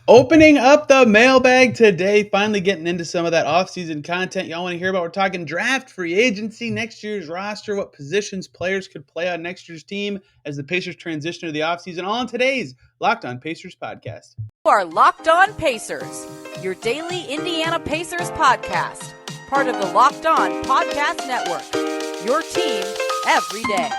Opening up the mailbag today, finally getting into some of that offseason content y'all want to hear about. We're talking draft, free agency, next year's roster, what positions players could play on next year's team as the Pacers transition to the offseason, all on today's Locked On Pacers podcast. You are Locked On Pacers, your daily Indiana Pacers podcast, part of the Locked On Podcast Network, your team every day.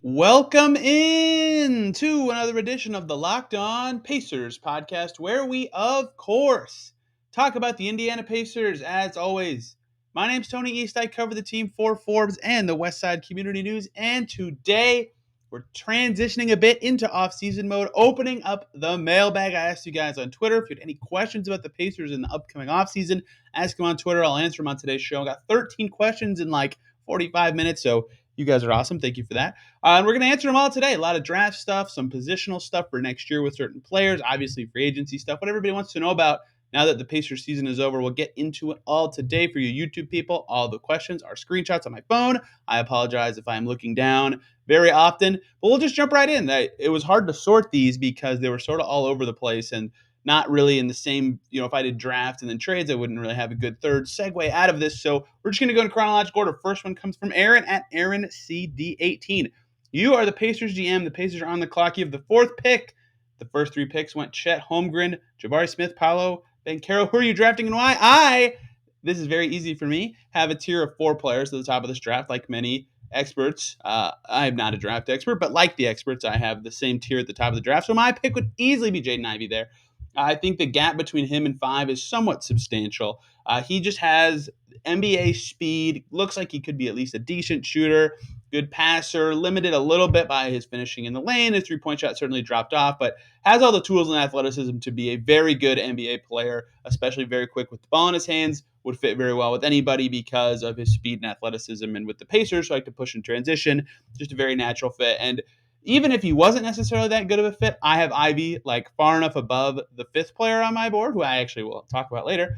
Welcome in to another edition of the Locked On Pacers podcast, where we, of course, talk about the Indiana Pacers as always. My name's Tony East. I cover the team for Forbes and the Westside Community News, and today we're transitioning a bit into offseason mode, opening up the mailbag. I asked you guys on Twitter if you had any questions about the Pacers in the upcoming offseason. Ask them on Twitter. I'll answer them on today's show. I got 13 questions in like 45 minutes, so you guys are awesome. Thank you for that. And we're going to answer them all today. A lot of draft stuff, some positional stuff for next year with certain players, obviously free agency stuff, what everybody wants to know about now that the Pacers season is over. We'll get into it all today for you YouTube people. All the questions are screenshots on my phone. I apologize if I'm looking down very often, but we'll just jump right in. It was hard to sort these because they were sort of all over the place and not really in the same, if I did draft and then trades, I wouldn't really have a good third segue out of this. So we're just going to go in chronological order. First one comes from Aaron at AaronCD18. You are the Pacers GM. The Pacers are on the clock. You have the fourth pick. The first three picks went Chet Holmgren, Jabari Smith, Paolo Banchero. Who are you drafting and why? This is very easy for me, have a tier of four players at the top of this draft, like many experts. I am not a draft expert, but like the experts, I have the same tier at the top of the draft. So my pick would easily be Jaden Ivey there. I think the gap between him and 5 is somewhat substantial. He just has NBA speed, looks like he could be at least a decent shooter, good passer, limited a little bit by his finishing in the lane. His three-point shot certainly dropped off, but has all the tools and athleticism to be a very good NBA player, especially very quick with the ball in his hands, would fit very well with anybody because of his speed and athleticism. And with the Pacers, like to push in transition, just a very natural fit. And even if he wasn't necessarily that good of a fit, I have Ivy like far enough above the fifth player on my board, who I actually will talk about later,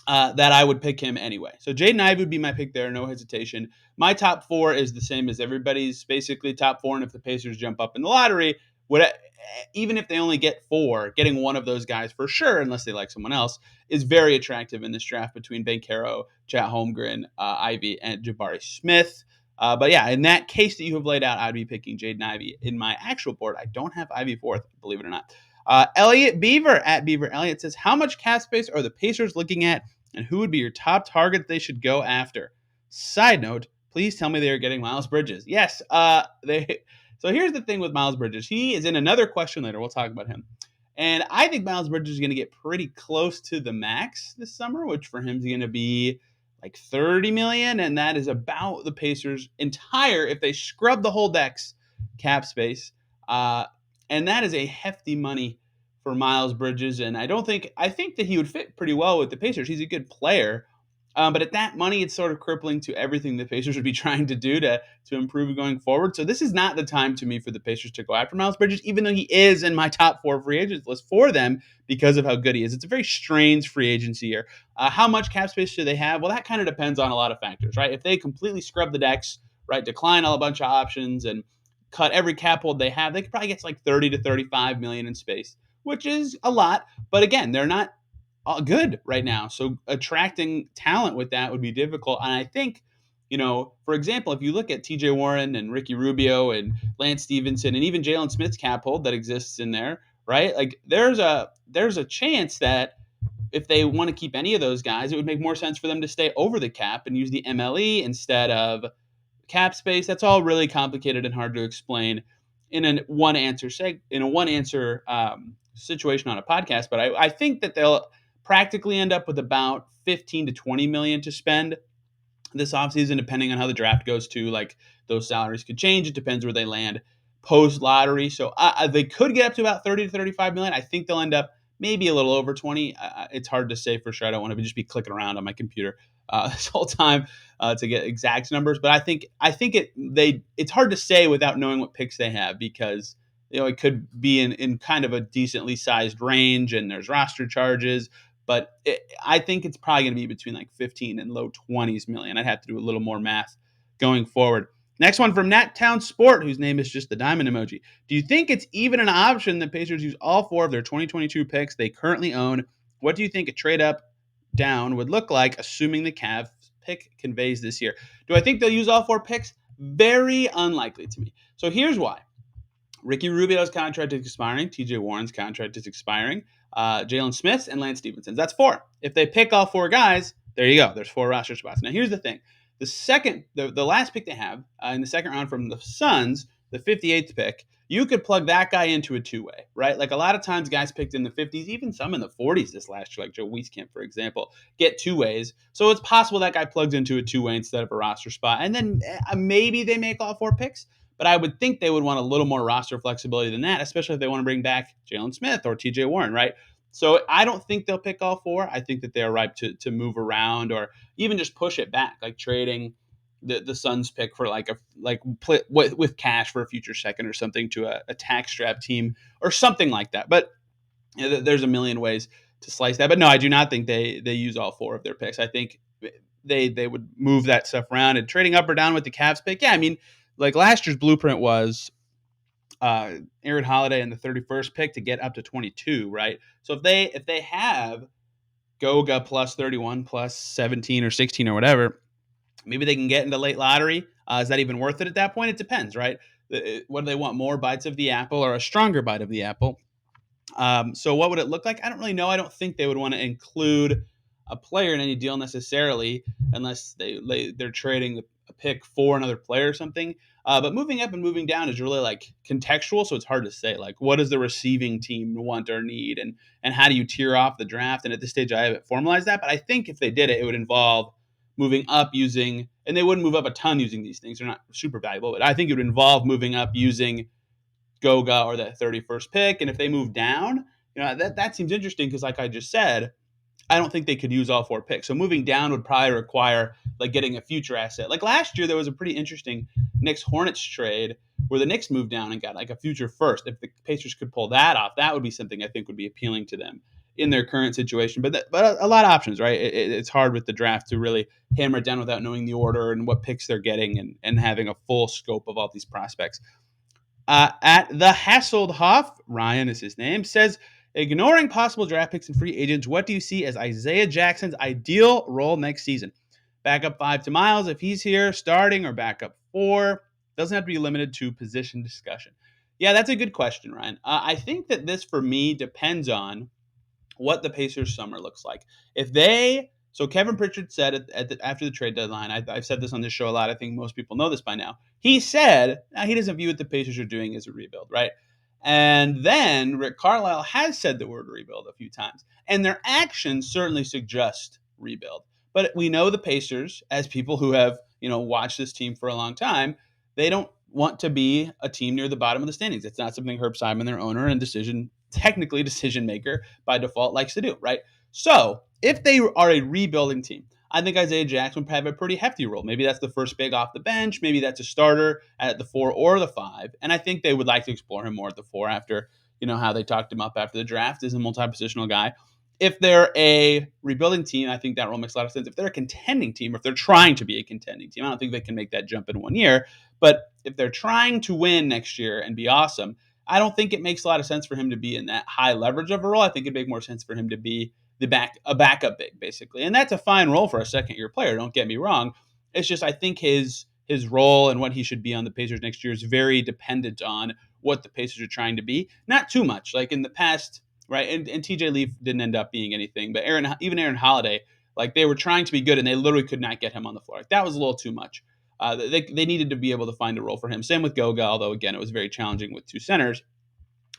that I would pick him anyway. So Jaden Ivey would be my pick there, no hesitation. My top four is the same as everybody's, basically top four. And if the Pacers jump up in the lottery, even if they only get 4, getting one of those guys for sure, unless they like someone else, is very attractive in this draft between Banchero, Chet Holmgren, Ivy, and Jabari Smith. But yeah, in that case that you have laid out, I'd be picking Jaden Ivey. In my actual board, I don't have Ivy fourth, believe it or not. Elliot Beaver at Beaver Elliott says, how much cap space are the Pacers looking at, and who would be your top target they should go after? Side note, please tell me they are getting Miles Bridges. Yes, they. So here's the thing with Miles Bridges. He is in another question later. We'll talk about him. And I think Miles Bridges is going to get pretty close to the max this summer, which for him is going to be like $30 million. And that is about the Pacers' entire, if they scrub the whole decks, cap space. And that is a hefty money for Miles Bridges. And I think that he would fit pretty well with the Pacers. He's a good player. But at that money, it's sort of crippling to everything the Pacers would be trying to do to improve going forward. So this is not the time to me for the Pacers to go after Miles Bridges, even though he is in my top 4 free agents list for them because of how good he is. It's a very strange free agency year. How much cap space do they have? Well, that kind of depends on a lot of factors, right? If they completely scrub the decks, right, decline a bunch of options and cut every cap hold they have, they could probably get to like 30 to 35 million in space, which is a lot. But again, they're not good right now. So attracting talent with that would be difficult. And I think, for example, if you look at TJ Warren and Ricky Rubio and Lance Stevenson and even Jalen Smith's cap hold that exists in there, right? Like there's a chance that if they want to keep any of those guys, it would make more sense for them to stay over the cap and use the MLE instead of cap space. That's all really complicated and hard to explain in a one answer situation on a podcast. But I think that they'll practically end up with about 15 to 20 million to spend this offseason, depending on how the draft goes too. Like those salaries could change. It depends where they land post lottery. So they could get up to about 30 to 35 million. I think they'll end up maybe a little over 20. It's hard to say for sure. I don't want to just be clicking around on my computer this whole time to get exact numbers. But I think it's hard to say without knowing what picks they have, because it could be in kind of a decently sized range and there's roster charges. But I think it's probably going to be between like 15 and low 20s million. I'd have to do a little more math going forward. Next one from Nattown Sport, whose name is just the diamond emoji. Do you think it's even an option that Pacers use all 4 of their 2022 picks they currently own? What do you think a trade up down would look like, assuming the Cavs pick conveys this year? Do I think they'll use all 4 picks? Very unlikely to me. So here's why. Ricky Rubio's contract is expiring. TJ Warren's contract is expiring. Jalen Smith's and Lance Stephenson's. That's 4. If they pick all 4 guys, there you go. There's 4 roster spots. Now, here's the thing. The last pick they have in the second round from the Suns, the 58th pick, you could plug that guy into a two-way, right? Like a lot of times guys picked in the 50s, even some in the 40s this last year, like Joe Wieskamp, for example, get two-ways. So it's possible that guy plugs into a two-way instead of a roster spot. And then maybe they make all 4 picks. But I would think they would want a little more roster flexibility than that, especially if they want to bring back Jalen Smith or TJ Warren, right? So I don't think they'll pick all 4. I think that they are ripe to move around or even just push it back, like trading the Suns pick for with cash for a future second or something to a tax strap team or something like that. But there's a million ways to slice that. But no, I do not think they use all 4 of their picks. I think they would move that stuff around and trading up or down with the Cavs pick. Yeah, I mean, like last year's blueprint was Aaron Holiday in the 31st pick to get up to 22, right? So if they have Goga plus 31 plus 17 or 16 or whatever, maybe they can get into late lottery. Is that even worth it at that point? It depends, right? What do they want? More bites of the apple or a stronger bite of the apple? So what would it look like? I don't really know. I don't think they would want to include a player in any deal necessarily unless they're trading a pick for another player or something. But moving up and moving down is really like contextual, so it's hard to say. Like, what does the receiving team want or need, and how do you tier off the draft? And at this stage, I haven't formalized that. But I think if they did it, it would involve moving up using, and they wouldn't move up a ton using these things. They're not super valuable, but I think it would involve moving up using Goga or that 31st pick. And if they move down, that seems interesting because, like I just said, I don't think they could use all 4 picks. So moving down would probably require like getting a future asset. Like last year, there was a pretty interesting Knicks Hornets trade where the Knicks moved down and got like a future first. If the Pacers could pull that off, that would be something I think would be appealing to them in their current situation. But a lot of options, right? It's hard with the draft to really hammer it down without knowing the order and what picks they're getting and having a full scope of all these prospects. At the Hasselhoff, Ryan is his name, says, ignoring possible draft picks and free agents, what do you see as Isaiah Jackson's ideal role next season? Backup 5 to Miles if he's here, starting, or backup 4? Doesn't have to be limited to position discussion. Yeah, that's a good question, Ryan. I think that this, for me, depends on what the Pacers' summer looks like. So Kevin Pritchard said after the trade deadline, I've said this on this show a lot. I think most people know this by now. He said he doesn't view what the Pacers are doing as a rebuild, right? And then Rick Carlisle has said the word rebuild a few times, and their actions certainly suggest rebuild. But we know the Pacers, as people who have watched this team for a long time, they don't want to be a team near the bottom of the standings. It's not something Herb Simon, their owner and technically decision maker by default, likes to do, right? So if they are a rebuilding team, I think Isaiah Jackson would have a pretty hefty role. Maybe that's the first big off the bench. Maybe that's a starter at the 4 or the 5. And I think they would like to explore him more at the 4 after, how they talked him up after the draft as a multi-positional guy. If they're a rebuilding team, I think that role makes a lot of sense. If they're a contending team, or if they're trying to be a contending team, I don't think they can make that jump in 1 year. But if they're trying to win next year and be awesome, I don't think it makes a lot of sense for him to be in that high leverage of a role. I think it'd make more sense for him to be a backup big, basically. And that's a fine role for a second-year player, don't get me wrong. It's just I think his role and what he should be on the Pacers next year is very dependent on what the Pacers are trying to be. Not too much. Like in the past, right? And TJ Leaf didn't end up being anything. But even Aaron Holiday, like they were trying to be good and they literally could not get him on the floor. Like that was a little too much. They needed to be able to find a role for him. Same with Goga, although, again, it was very challenging with 2 centers.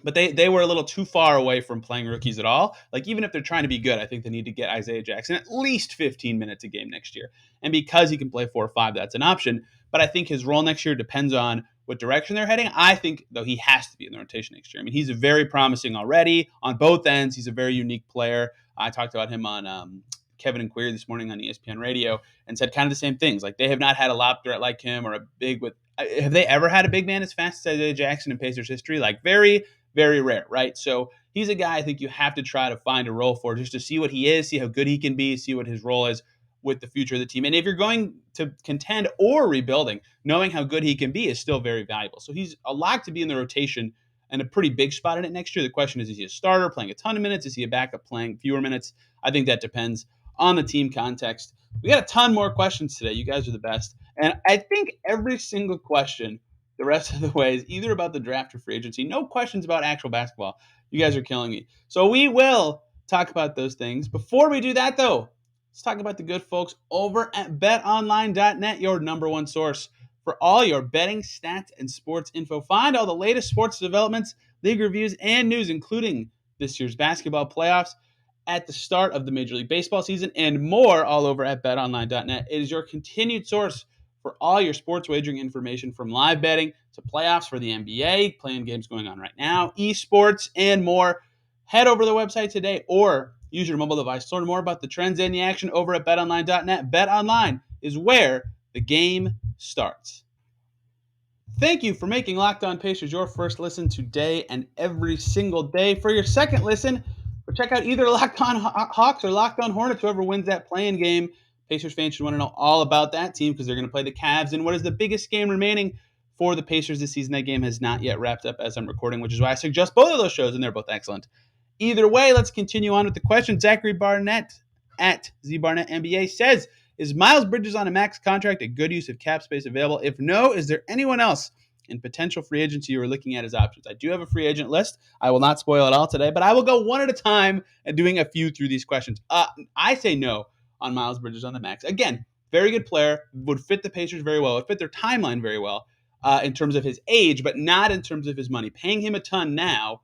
But they were a little too far away from playing rookies at all. Like, even if they're trying to be good, I think they need to get Isaiah Jackson at least 15 minutes a game next year. And because he can play 4 or 5, that's an option. But I think his role next year depends on what direction they're heading. I think, though, he has to be in the rotation next year. I mean, he's very promising already on both ends. He's a very unique player. I talked about him on Kevin and Query this morning on ESPN Radio and said kind of the same things. Like, they have not had a lob threat like him or a big with. Have they ever had a big man as fast as Isaiah Jackson in Pacers history? Like, very, very rare, right? So he's a guy I think you have to try to find a role for just to see what he is, see how good he can be, see what his role is with the future of the team. And if you're going to contend or rebuilding, knowing how good he can be is still very valuable. So he's a lock to be in the rotation and a pretty big spot in it next year. The question is he a starter playing a ton of minutes? Is he a backup playing fewer minutes? I think that depends on the team context. We got a ton more questions today. You guys are the best. And I think every single question the rest of the way is either about the draft or free agency. No questions about actual basketball. You guys are killing me. So we will talk about those things. Before we do that, though, let's talk about the good folks over at betonline.net, your number one source for all your betting stats and sports info. Find all the latest sports developments, league reviews, and news, including this year's basketball playoffs at the start of the Major League Baseball season and more all over at betonline.net. It is your continued source for all your sports wagering information, from live betting to playoffs for the NBA, playing games going on right now, esports, and more. Head over to the website today or use your mobile device to learn more about the trends and the action over at betonline.net. BetOnline is where the game starts. Thank you for making Locked On Pacers your first listen today and every single day. For your second listen, or check out either Locked On Hawks or Locked On Hornets, whoever wins that play-in game. Pacers fans should want to know all about that team because they're going to play the Cavs in what is the biggest game remaining for the Pacers this season. That game has not yet wrapped up as I'm recording, which is why I suggest both of those shows, and they're both excellent. Either way, let's continue on with the question. Zachary Barnett at ZBarnettNBA says, is Miles Bridges on a max contract a good use of cap space available? If no, is there anyone else in potential free agency you are looking at as options? I do have a free agent list. I will not spoil it all today, but I will go one at a time and doing a few through these questions. I say no on Miles Bridges on the max. Again, very good player, would fit the Pacers very well, would fit their timeline very well in terms of his age, but not in terms of his money. Paying him a ton now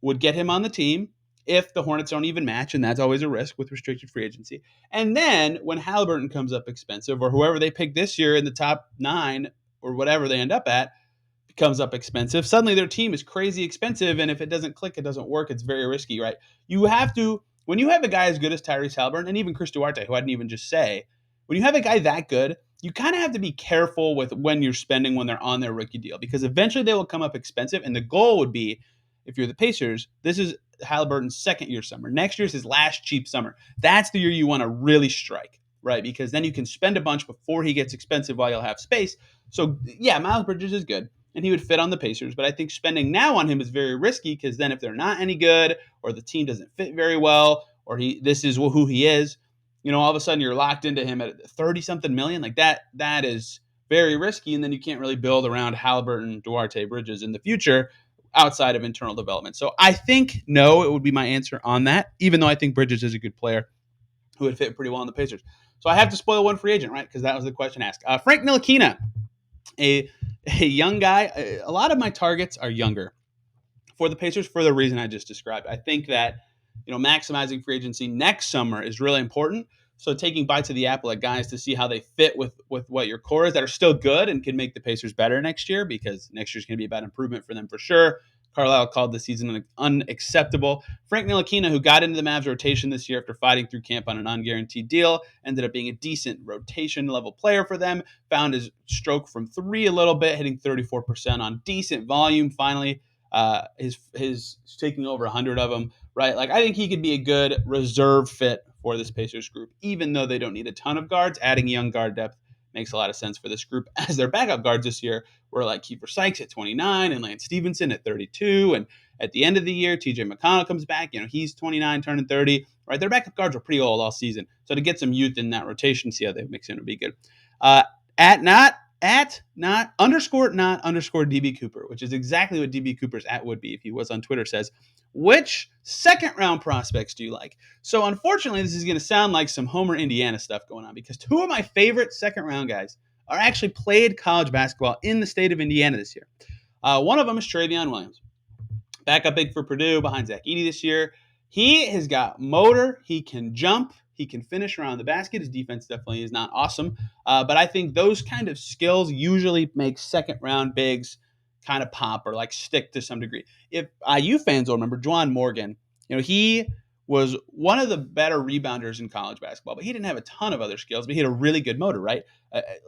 would get him on the team if the Hornets don't even match, and that's always a risk with restricted free agency. And then when Halliburton comes up expensive, or whoever they pick this year in the top 9 or whatever they end up at comes up expensive, suddenly their team is crazy expensive, and if it doesn't click, it doesn't work, it's very risky, right? You have to, when you have a guy as good as Tyrese Halliburton, and even Chris Duarte, who I didn't even just say, when you have a guy that good, you kind of have to be careful with when you're spending when they're on their rookie deal, because eventually they will come up expensive, and the goal would be, if you're the Pacers, this is Halliburton's second year summer. Next year's his last cheap summer. That's the year you want to really strike, right? Because then you can spend a bunch before he gets expensive while you'll have space. So, yeah, Miles Bridges is good, and he would fit on the Pacers. But I think spending now on him is very risky, because then if they're not any good, or the team doesn't fit very well, or this is who he is, all of a sudden you're locked into him at 30-something million. Like that is very risky, and then you can't really build around Halliburton, Duarte, Bridges in the future outside of internal development. So I think no, it would be my answer on that, even though I think Bridges is a good player who would fit pretty well in the Pacers. So I have to spoil one free agent, right? Because that was the question asked. Frank Ntilikina, a young guy. A lot of my targets are younger for the Pacers for the reason I just described. I think that maximizing free agency next summer is really important. So taking bites of the apple at guys to see how they fit with what your core is that are still good and can make the Pacers better next year, because next year's going to be about improvement for them for sure. Carlisle called the season unacceptable. Frank Ntilikina, who got into the Mavs rotation this year after fighting through camp on an unguaranteed deal, ended up being a decent rotation level player for them, found his stroke from three a little bit, hitting 34% on decent volume finally. His taking over 100 of them, right? Like, I think he could be a good reserve fit for this Pacers group, even though they don't need a ton of guards. Adding young guard depth makes a lot of sense for this group, as their backup guards this year were like Kiefer Sykes at 29 and Lance Stevenson at 32. And at the end of the year, TJ McConnell comes back. He's 29, turning 30, right? Their backup guards were pretty old all season. So to get some youth in that rotation, see how they mix in would be good. At not underscore DB Cooper, which is exactly what DB Cooper's at would be if he was on Twitter, says, which second round prospects do you like? So unfortunately, this is going to sound like some Homer Indiana stuff going on, because two of my favorite second round guys are actually played college basketball in the state of Indiana this year. One of them is Travion Williams, backup big for Purdue behind Zach Edey this year. He has got motor. He can jump. He can finish around the basket. His defense definitely is not awesome. But I think those kind of skills usually make second round bigs kind of pop or like stick to some degree. If IU fans will remember, Juwan Morgan, he was one of the better rebounders in college basketball, but he didn't have a ton of other skills, but he had a really good motor, right?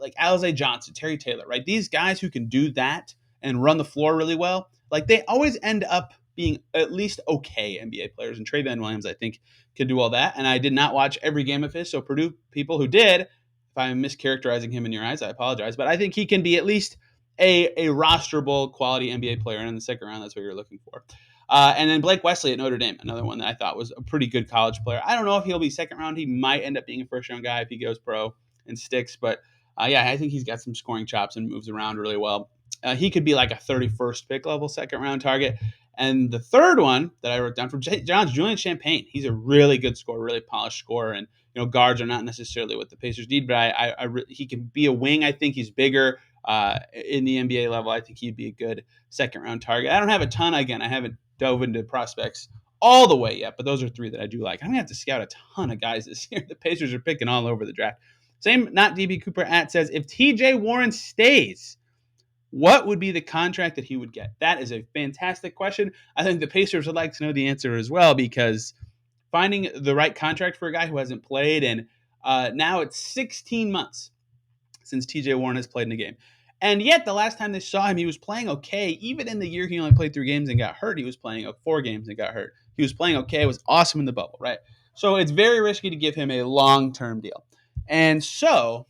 Like Alize Johnson, Terry Taylor, right? These guys who can do that and run the floor really well, like they always end up being at least okay NBA players. And Trey Van Williams, I think, can do all that. And I did not watch every game of his. So Purdue people who did, if I'm mischaracterizing him in your eyes, I apologize. But I think he can be at least a rosterable quality NBA player. And in the second round, that's what you're looking for. And then Blake Wesley at Notre Dame, another one that I thought was a pretty good college player. I don't know if he'll be second round. He might end up being a first round guy if he goes pro and sticks. But yeah, I think he's got some scoring chops and moves around really well. He could be like a 31st pick level second round target. And the third one that I wrote down from John's Julian Champagne. He's a really good scorer, really polished scorer. And, guards are not necessarily what the Pacers need, but he can be a wing. I think he's bigger in the NBA level. I think he'd be a good second round target. I don't have a ton. Again, I haven't dove into prospects all the way yet, but those are three that I do like. I'm going to have to scout a ton of guys this year. The Pacers are picking all over the draft. Same, not DB Cooper at says, if TJ Warren stays, what would be the contract that he would get? That is a fantastic question. I think the Pacers would like to know the answer as well, because finding the right contract for a guy who hasn't played, and now it's 16 months since TJ Warren has played in a game. And yet, the last time they saw him, he was playing okay. Even in the year he only played 3 games and got hurt, he was playing 4 games and got hurt. He was playing okay. It was awesome in the bubble, right? So it's very risky to give him a long-term deal. And so,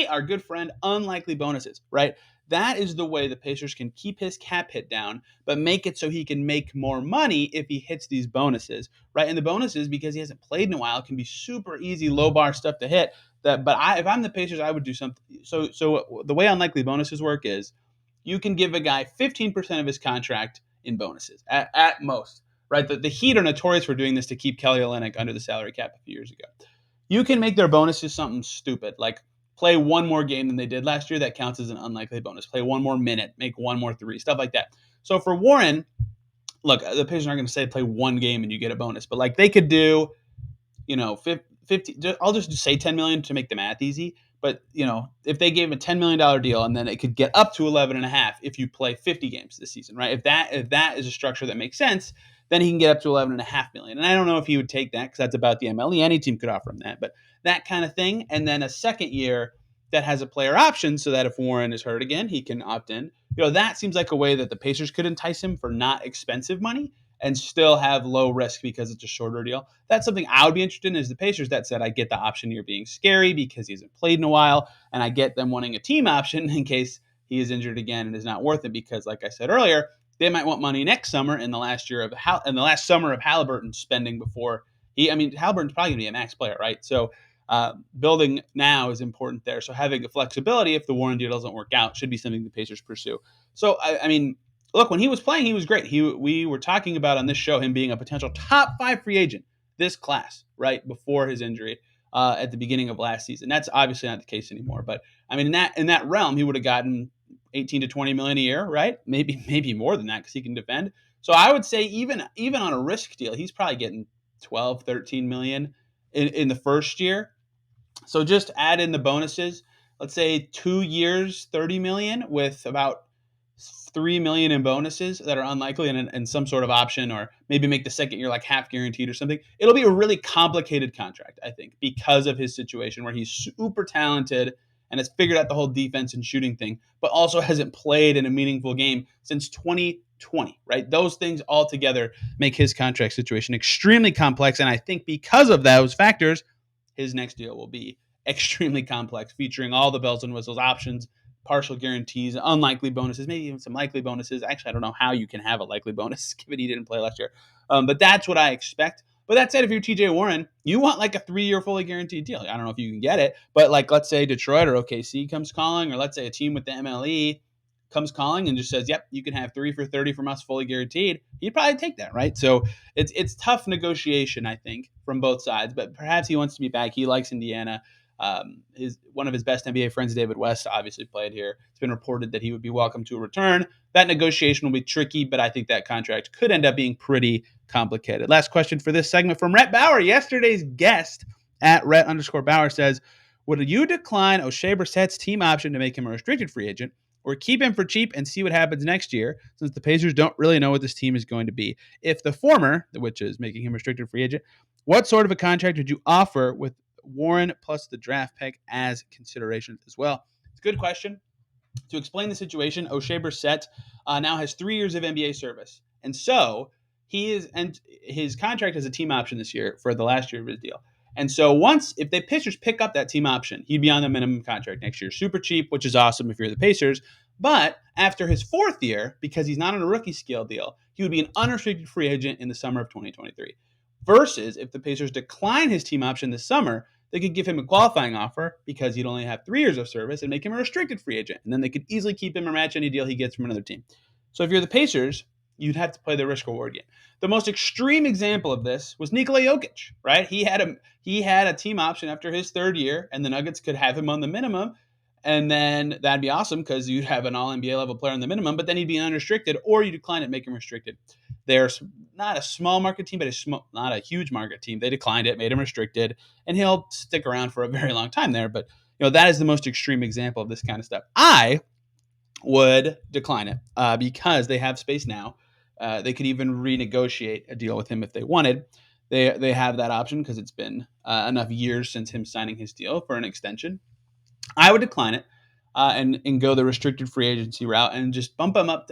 our good friend, unlikely bonuses, right? That is the way the Pacers can keep his cap hit down, but make it so he can make more money if he hits these bonuses, right? And the bonuses, because he hasn't played in a while, can be super easy, low bar stuff to hit. But if I'm the Pacers, I would do something. So the way unlikely bonuses work is you can give a guy 15% of his contract in bonuses at most, right? The Heat are notorious for doing this to keep Kelly Olynyk under the salary cap a few years ago. You can make their bonuses something stupid, like play one more game than they did last year. That counts as an unlikely bonus. Play one more minute, make one more 3, stuff like that. So for Warren, look, the Pacers aren't going to say play one game and you get a bonus, but like they could do, 50. I'll just say 10 million to make the math easy. But if they gave him a $10 million deal, and then it could get up to 11.5 if you play 50 games this season, right? If that is a structure that makes sense, then he can get up to 11.5 million. And I don't know if he would take that, because that's about the MLE. Any team could offer him that, but that kind of thing. And then a second year that has a player option, so that if Warren is hurt again, he can opt in. That seems like a way that the Pacers could entice him for not expensive money and still have low risk because it's a shorter deal. That's something I would be interested in. Is the Pacers, that said, I get the option here being scary because he hasn't played in a while, and I get them wanting a team option in case he is injured again and is not worth it, because like I said earlier, they might want money next summer in the last summer of Halliburton's spending before Halliburton's probably going to be a max player, right? So building now is important there. So having the flexibility if the Warren deal doesn't work out should be something the Pacers pursue. So look, when he was playing, he was great. We were talking about on this show him being a potential top 5 free agent this class, right before his injury at the beginning of last season. That's obviously not the case anymore. But in that realm, he would have gotten 18 to 20 million a year, right? Maybe more than that, because he can defend. So I would say even on a risk deal, he's probably getting 12, 13 million in the first year. So just add in the bonuses. Let's say 2 years, 30 million, with about 3 million in bonuses that are unlikely, and some sort of option, or maybe make the second year like half guaranteed or something. It'll be a really complicated contract, I think, because of his situation where he's super talented and has figured out the whole defense and shooting thing, but also hasn't played in a meaningful game since 2020, right? Those things all together make his contract situation extremely complex. And I think because of those factors, his next deal will be extremely complex, featuring all the bells and whistles, options, partial guarantees, unlikely bonuses, maybe even some likely bonuses. Actually, I don't know how you can have a likely bonus given he didn't play last year. But that's what I expect. But that said, if you're TJ Warren, you want like a 3-year fully guaranteed deal. I don't know if you can get it, but like let's say Detroit or OKC comes calling, or let's say a team with the MLE comes calling and just says, yep, you can have 3 for 30 from us fully guaranteed, he'd probably take that, right? So it's tough negotiation, I think, from both sides, but perhaps he wants to be back. He likes Indiana. One of his best NBA friends, David West, obviously played here. It's been reported that he would be welcome to a return. That negotiation will be tricky, but I think that contract could end up being pretty complicated. Last question for this segment from Rhett Bauer. Yesterday's guest at Rhett_Bauer says, would you decline O'Shea Brissett's team option to make him a restricted free agent, or keep him for cheap and see what happens next year, since the Pacers don't really know what this team is going to be? If the former, which is making him a restricted free agent, what sort of a contract would you offer with Warren plus the draft pick as considerations as well? It's a good question. To explain the situation, O'Shea Brissett now has 3 years of NBA service. And so and his contract has a team option this year for the last year of his deal. And so if the Pacers pick up that team option, he'd be on the minimum contract next year. Super cheap, which is awesome if you're the Pacers. But after his 4th year, because he's not on a rookie scale deal, he would be an unrestricted free agent in the summer of 2023. Versus if the Pacers decline his team option this summer, they could give him a qualifying offer because he'd only have 3 years of service and make him a restricted free agent. And then they could easily keep him or match any deal he gets from another team. So if you're the Pacers, you'd have to play the risk-reward game. The most extreme example of this was Nikola Jokic, right? He had a team option after his 3rd year, and the Nuggets could have him on the minimum, and then that'd be awesome because you'd have an all-NBA level player on the minimum, but then he'd be unrestricted, or you decline it, make him restricted. They're not a small market team, but not a huge market team. They declined it, made him restricted, and he'll stick around for a very long time there. But that is the most extreme example of this kind of stuff. I would decline it because they have space now. They could even renegotiate a deal with him if they wanted. They have that option because it's been enough years since him signing his deal for an extension. I would decline it and go the restricted free agency route and just bump him up.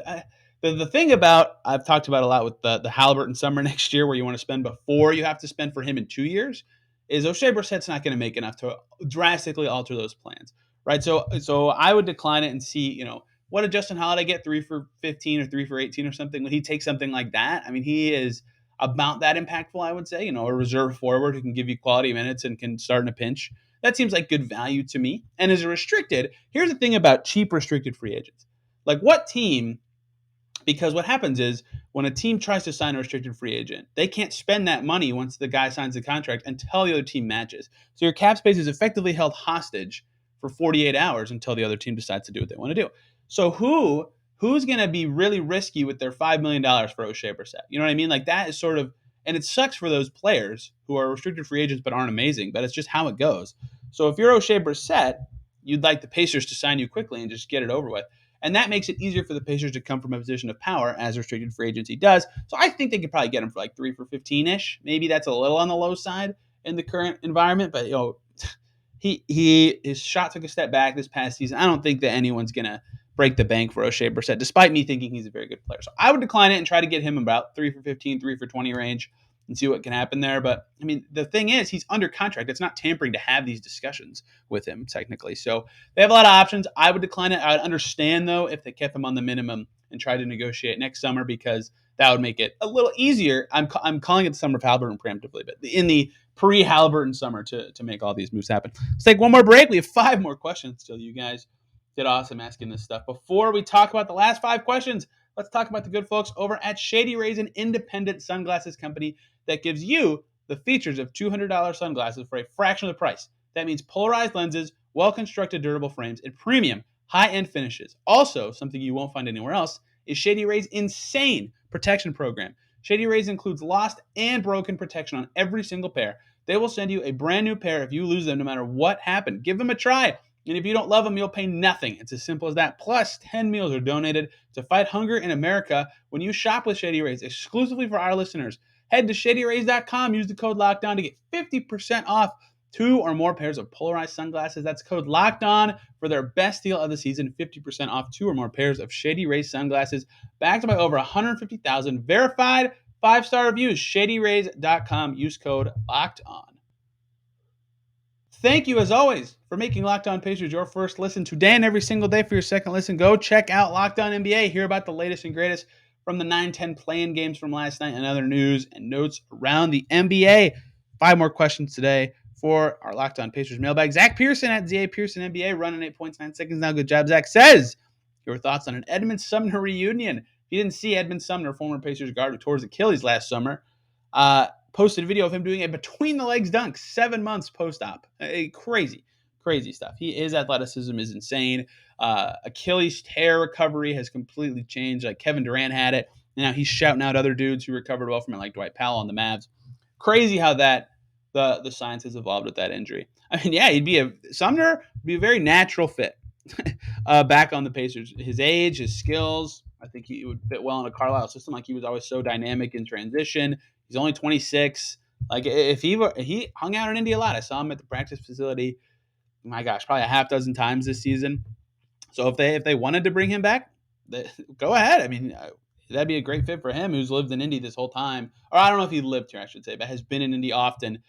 The thing I've talked about a lot with the Halliburton summer next year, where you want to spend before you have to spend for him in 2 years, is O'Shea Brissett's not going to make enough to drastically alter those plans, right? So I would decline it and see, what did Justin Holiday get? 3 for 15 or 3 for 18 or something? Would he take something like that? I mean, he is about that impactful, I would say. A reserve forward who can give you quality minutes and can start in a pinch. That seems like good value to me. And as a restricted, here's the thing about cheap restricted free agents. Like what team, because what happens is when a team tries to sign a restricted free agent, they can't spend that money once the guy signs the contract until the other team matches. So your cap space is effectively held hostage for 48 hours until the other team decides to do what they want to do. So who's going to be really risky with their $5 million for O'Shea Brissett? You know what I mean? Like that is sort of, and it sucks for those players who are restricted free agents but aren't amazing, but it's just how it goes. So if you're O'Shea Brissett, you'd like the Pacers to sign you quickly and just get it over with. And that makes it easier for the Pacers to come from a position of power as restricted free agency does. So I think they could probably get him for like 3 for 15-ish. Maybe that's a little on the low side in the current environment, but his shot took a step back this past season. I don't think that anyone's gonna break the bank for O'Shea Brissett, despite me thinking he's a very good player. So I would decline it and try to get him about 3 for 15, 3 for 20 range and see what can happen there. But I mean, the thing is, he's under contract. It's not tampering to have these discussions with him technically. So they have a lot of options. I would decline it. I would understand though if they kept him on the minimum and tried to negotiate next summer, because that would make it a little easier. I'm calling it the summer of Halliburton preemptively, but in the pre-Halliburton summer to make all these moves happen. Let's take one more break. We have 5 more questions still. You guys did awesome asking this stuff. Before we talk about the last 5 questions, let's talk about the good folks over at Shady Rays, an independent sunglasses company that gives you the features of $200 sunglasses for a fraction of the price. That means polarized lenses, well-constructed durable frames, and premium high-end finishes. Also, something you won't find anywhere else is Shady Rays' insane protection program. Shady Rays includes lost and broken protection on every single pair. They will send you a brand new pair if you lose them, no matter what happened. Give them a try. And if you don't love them, you'll pay nothing. It's as simple as that. Plus, 10 meals are donated to fight hunger in America when you shop with Shady Rays, exclusively for our listeners. Head to shadyrays.com. Use the code LOCKEDON to get 50% off 2 or more pairs of polarized sunglasses. That's code LOCKEDON for their best deal of the season, 50% off 2 or more pairs of Shady Rays sunglasses, backed by over 150,000 verified 5-star reviews. shadyrays.com. Use code LOCKEDON. Thank you, as always, for making Locked On Pacers your first listen today and every single day. For your second listen, go check out Locked On NBA. Hear about the latest and greatest from the 9-10 play-in games from last night and other news and notes around the NBA. 5 more questions today for our Locked On Pacers mailbag. Zach Pearson at ZA Pearson NBA, running 8.9 seconds now. Good job, Zach. Says, your thoughts on an Edmond Sumner reunion. If you didn't see Edmond Sumner, former Pacers guard who tore his Achilles last summer, posted a video of him doing a between-the-legs dunk 7 months post-op. Crazy stuff. His athleticism is insane. Achilles tear recovery has completely changed. Like Kevin Durant had it. Now he's shouting out other dudes who recovered well from it, like Dwight Powell on the Mavs. Crazy how the science has evolved with that injury. I mean, yeah, Sumner would be a very natural fit back on the Pacers. His age, his skills, I think he would fit well in a Carlisle system. Like he was always so dynamic in transition. He's only 26. Like if he hung out in Indy a lot. I saw him at the practice facility, my gosh, probably a half dozen times this season. So if they wanted to bring him back, go ahead. I mean, that'd be a great fit for him, who's lived in Indy this whole time. Or I don't know if he lived here, I should say, but has been in Indy often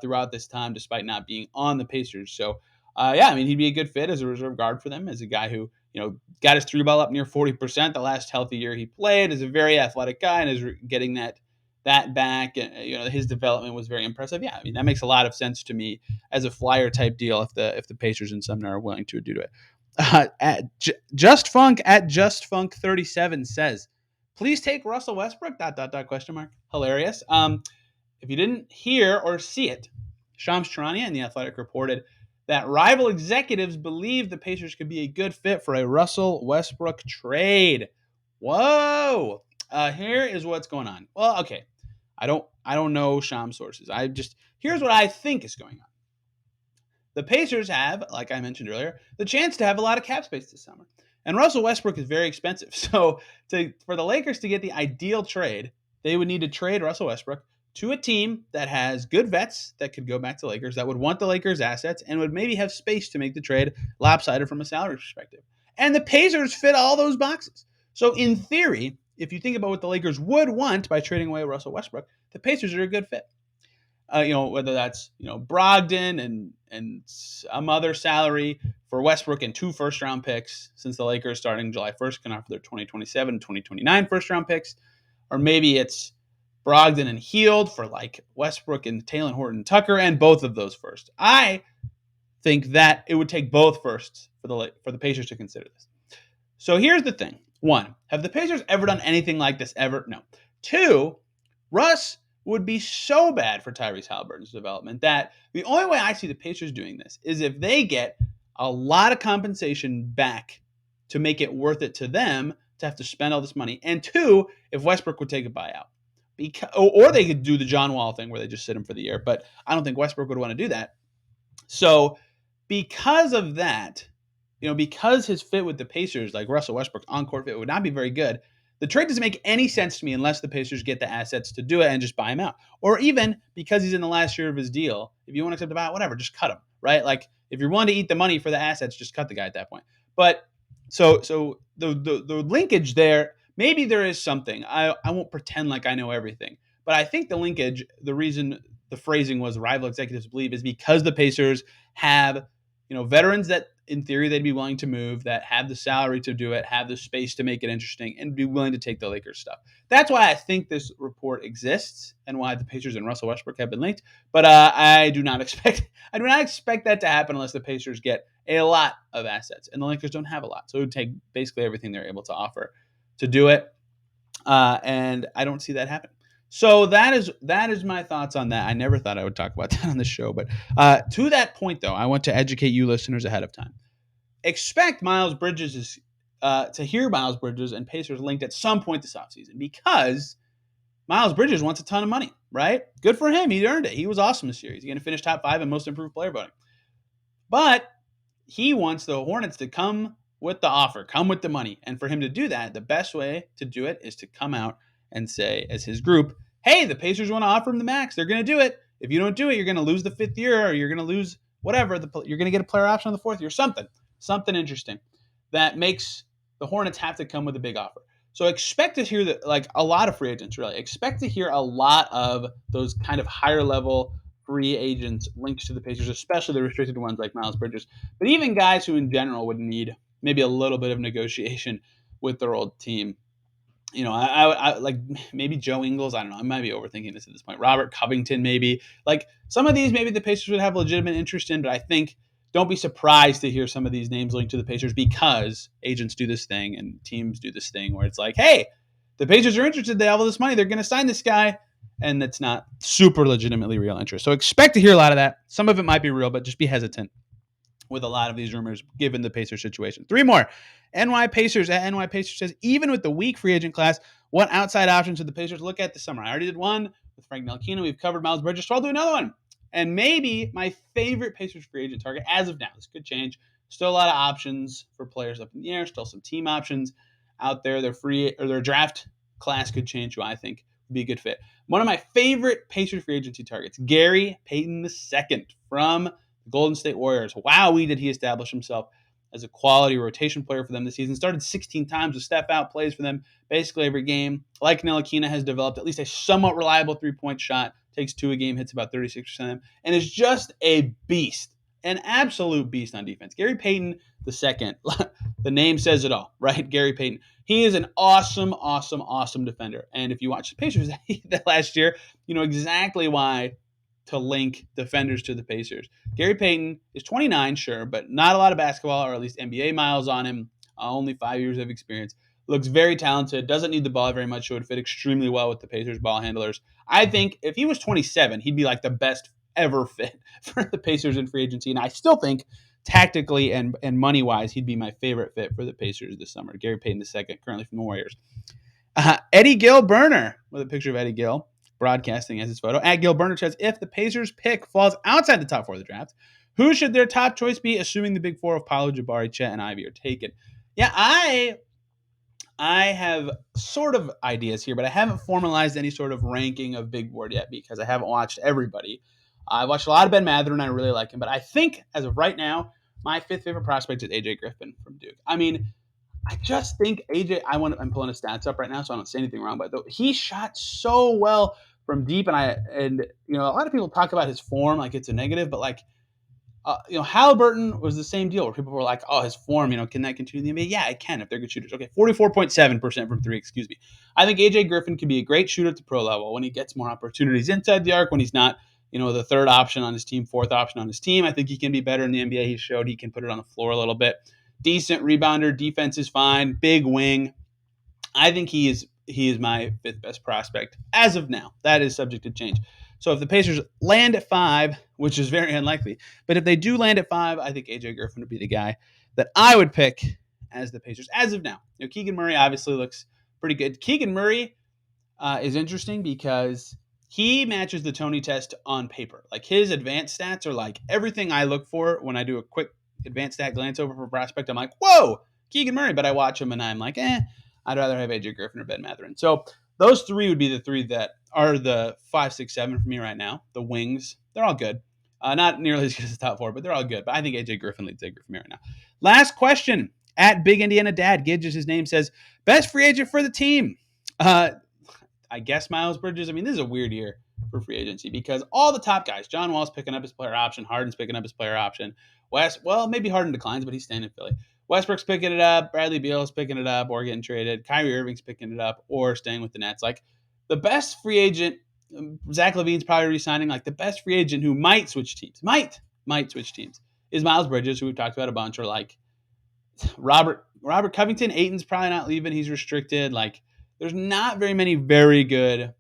throughout this time, despite not being on the Pacers. So, yeah, I mean, he'd be a good fit as a reserve guard for them, as a guy who got his three ball up near 40% the last healthy year he played. Is a very athletic guy and is getting that back. And his development was very impressive. Yeah, I mean, that makes a lot of sense to me as a flyer type deal if the Pacers and Sumner are willing to do it. Just Funk 37 says, please take Russell Westbrook, dot, dot, dot, question mark. Hilarious. If you didn't hear or see it, Shams Charania in The Athletic reported that rival executives believe the Pacers could be a good fit for a Russell Westbrook trade. Whoa. Here is what's going on. Well, okay. I don't know Shams sources. Here's what I think is going on. The Pacers have, like I mentioned earlier, the chance to have a lot of cap space this summer. And Russell Westbrook is very expensive. So for the Lakers to get the ideal trade, they would need to trade Russell Westbrook to a team that has good vets that could go back to Lakers, that would want the Lakers' assets, and would maybe have space to make the trade lopsided from a salary perspective. And the Pacers fit all those boxes. So in theory, if you think about what the Lakers would want by trading away Russell Westbrook, the Pacers are a good fit. Whether that's Brogdon and some other salary for Westbrook and 2 first-round picks, since the Lakers starting July 1st can offer their 2027 and 2029 first-round picks, or maybe it's Brogdon and Hield for like Westbrook and Talen Horton Tucker and both of those first. I think that it would take both firsts for the Pacers to consider this. So here's the thing. 1, have the Pacers ever done anything like this ever? No. 2, Russ would be so bad for Tyrese Halliburton's development that the only way I see the Pacers doing this is if they get a lot of compensation back to make it worth it to them to have to spend all this money. And 2, if Westbrook would take a buyout. Or they could do the John Wall thing where they just sit him for the year. But I don't think Westbrook would want to do that. So because of that, because his fit with the Pacers, like Russell Westbrook's on-court fit, would not be very good, the trade doesn't make any sense to me unless the Pacers get the assets to do it and just buy him out. Or even because he's in the last year of his deal, if you want to accept the buyout, whatever, just cut him, right? Like if you're willing to eat the money for the assets, just cut the guy at that point. But so the linkage there, maybe there is something. I won't pretend like I know everything, but I think the linkage, the reason the phrasing was rival executives believe, is because the Pacers have veterans that in theory they'd be willing to move, that have the salary to do it, have the space to make it interesting, and be willing to take the Lakers stuff. That's why I think this report exists and why the Pacers and Russell Westbrook have been linked. But I do not expect that to happen unless the Pacers get a lot of assets, and the Lakers don't have a lot, so it would take basically everything they're able to offer to do it. And I don't see that happen. So that is my thoughts on that. I never thought I would talk about that on the show, but to that point, though, I want to educate you listeners ahead of time. Expect Miles Bridges to hear Miles Bridges and Pacers linked at some point this offseason, because Miles Bridges wants a ton of money, right? Good for him. He earned it. He was awesome this year. He's going to finish top 5 in most improved player voting. But he wants the Hornets to come with the offer, come with the money. And for him to do that, the best way to do it is to come out and say, as his group, hey, the Pacers want to offer him the max. They're going to do it. If you don't do it, you're going to lose the 5th year, or you're going to lose whatever. You're going to get a player option on the 4th year, something interesting that makes the Hornets have to come with a big offer. So expect to hear that, like a lot of free agents, really expect to hear a lot of those kind of higher level free agents linked to the Pacers, especially the restricted ones like Miles Bridges, but even guys who in general would need maybe a little bit of negotiation with their old team. I like maybe Joe Ingles. I don't know. I might be overthinking this at this point. Robert Covington, maybe. Like some of these, maybe the Pacers would have legitimate interest in, but I think don't be surprised to hear some of these names linked to the Pacers, because agents do this thing and teams do this thing where it's like, hey, the Pacers are interested. They have all this money. They're going to sign this guy. And that's not super legitimately real interest. So expect to hear a lot of that. Some of it might be real, but just be hesitant with a lot of these rumors given the Pacers situation. 3 more. NY Pacers at NY Pacers says, even with the weak free agent class, what outside options should the Pacers look at this summer? I already did one with Frank Ntilikina. We've covered Miles Bridges, so I'll do another one. And maybe my favorite Pacers free agent target as of now. This could change. Still a lot of options for players up in the air. Still some team options out there. Their draft class could change, who I think would be a good fit. One of my favorite Pacers free agency targets, Gary Payton II from the Golden State Warriors. Wowee, did he establish himself as a quality rotation player for them this season. Started 16 times with step out plays for them basically every game. Like Ntilikina has developed at least a somewhat reliable three-point shot. Takes 2 a game, hits about 36% of them, and is just a beast. An absolute beast on defense. Gary Payton the second. The name says it all, right? Gary Payton. He is an awesome, awesome, awesome defender. And if you watch the Pacers that last year, you know exactly why to link defenders to the Pacers. Gary Payton is 29, sure, but not a lot of basketball or at least NBA miles on him. Only 5 years of experience. Looks very talented. Doesn't need the ball very much. So it would fit extremely well with the Pacers ball handlers. I think if he was 27, he'd be like the best ever fit for the Pacers in free agency. And I still think tactically and money-wise, he'd be my favorite fit for the Pacers this summer. Gary Payton II, currently from the Warriors. Eddie Gill Burner, with a picture of Eddie Gill broadcasting as his photo. At Gill Burner says, if the Pacers pick falls outside the top 4 of the draft, who should their top choice be, assuming the big 4 of Paolo, Jabari, Chet, and Ivy are taken? Yeah, I have sort of ideas here, but I haven't formalized any sort of ranking of big board yet because I haven't watched everybody. I've watched a lot of Ben Mather, and I really like him. But I think, as of right now, my 5th favorite prospect is AJ Griffin from Duke. I mean, I just think AJ, I'm pulling his stats up right now, so I don't say anything wrong, but he shot so well from deep, and you know, a lot of people talk about his form like it's a negative, but like, you know, Halliburton was the same deal where people were like, oh, his form, you know, can that continue in the NBA? Yeah, it can if they're good shooters. Okay, 44.7% from 3, excuse me. I think AJ Griffin can be a great shooter at the pro level when he gets more opportunities inside the arc, when he's not, you know, the 3rd option on his team, 4th option on his team. I think he can be better in the NBA. He showed he can put it on the floor a little bit. Decent rebounder, defense is fine, big wing. I think he is my 5th best prospect as of now. That is subject to change. So if the Pacers land at 5, which is very unlikely, but if they do land at 5, I think AJ Griffin would be the guy that I would pick as the Pacers as of now. You know, Keegan Murray obviously looks pretty good. Keegan Murray is interesting because he matches the Tony test on paper. Like his advanced stats are like everything I look for when I do a quick advanced stat glance over for a prospect. I'm like, whoa, Keegan Murray. But I watch him and I'm like, I'd rather have AJ Griffin or Ben Mathurin. So those 3 would be the 3 that are the 5, 6, 7 for me right now. The wings, they're all good. Not nearly as good as the top 4, but they're all good. But I think AJ Griffin leads Edgar for me right now. Last question. At Big Indiana Dad, Gidge is his name, says, best free agent for the team. I guess Miles Bridges. I mean, this is a weird year for free agency because all the top guys, John Wall's picking up his player option, Harden's picking up his player option. Maybe Harden declines, but he's staying in Philly. Westbrook's picking it up, Bradley Beal's picking it up or getting traded, Kyrie Irving's picking it up or staying with the Nets. Like the best free agent, Zach LaVine's probably re-signing. Like the best free agent who might switch teams, might switch teams, is Miles Bridges, who we've talked about a bunch, or like Robert Covington. Ayton's probably not leaving. He's restricted. Like there's not very many very good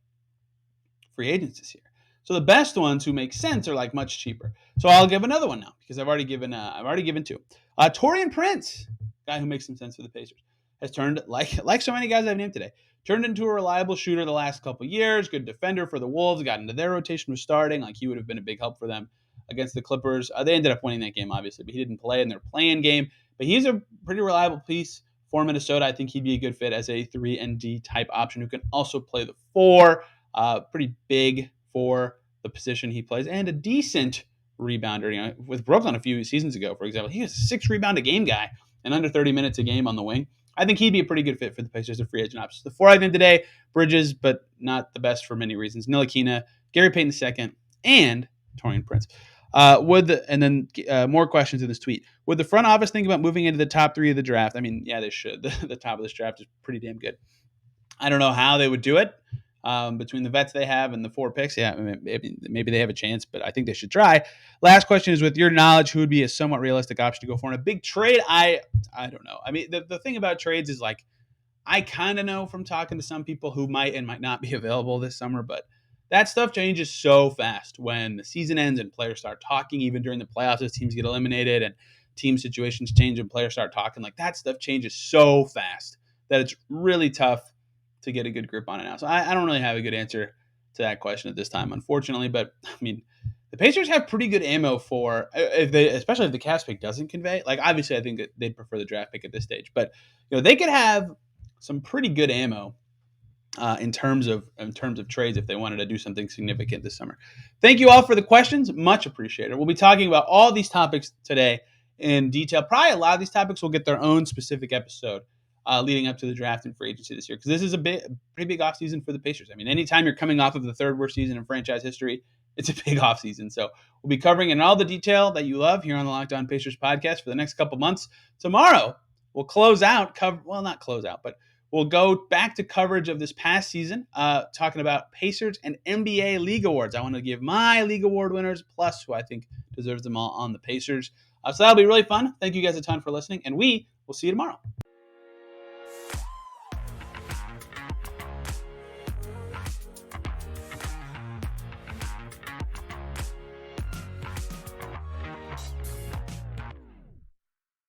free agents this year. So the best ones who make sense are like much cheaper. So I'll give another one now because I've already given 2. Taurean Prince, guy who makes some sense for the Pacers, has turned like so many guys I've named today, turned into a reliable shooter the last couple of years. Good defender for the Wolves. Got into their rotation, was starting. Like he would have been a big help for them against the Clippers. They ended up winning that game, obviously, but he didn't play in their play-in game. But he's a pretty reliable piece for Minnesota. I think he'd be a good fit as a 3 and D type option who can also play the 4. Pretty big for the position he plays and a decent rebounder. You know, with Brooklyn a few seasons ago, for example, he was a 6 rebound a game guy and under 30 minutes a game on the wing. I think he'd be a pretty good fit for the Pacers as free agent options. The 4 I think today, Bridges, but not the best for many reasons. Ntilikina, Gary Payton II, and Taurean Prince. More questions in this tweet. Would the front office think about moving into the top 3 of the draft? I mean, yeah, they should. The top of this draft is pretty damn good. I don't know how they would do it. Between the vets they have and the 4 picks, yeah, maybe they have a chance, but I think they should try. Last question is, with your knowledge, who would be a somewhat realistic option to go for in a big trade? I don't know. I mean, the thing about trades is like, I kind of know from talking to some people who might and might not be available this summer, but that stuff changes so fast when the season ends and players start talking. Even during the playoffs, as teams get eliminated and team situations change and players start talking, like that stuff changes so fast that it's really tough to get a good grip on it now. So I don't really have a good answer to that question at this time, unfortunately. But I mean, the Pacers have pretty good ammo for especially if the Cavs pick doesn't convey. Like obviously, I think that they'd prefer the draft pick at this stage, but you know they could have some pretty good ammo in terms of trades if they wanted to do something significant this summer. Thank you all for the questions, much appreciated. We'll be talking about all these topics today in detail. Probably a lot of these topics will get their own specific episode leading up to the draft and free agency this year, because this is a pretty big offseason for the Pacers. I mean, anytime you're coming off of the third worst season in franchise history, it's a big offseason. So we'll be covering in all the detail that you love here on the Locked On Pacers podcast for the next couple months. Tomorrow, we'll close out, not close out, but we'll go back to coverage of this past season, talking about Pacers and NBA League Awards. I want to give my League Award winners, plus who I think deserves them all, on the Pacers. So that'll be really fun. Thank you guys a ton for listening, and we will see you tomorrow.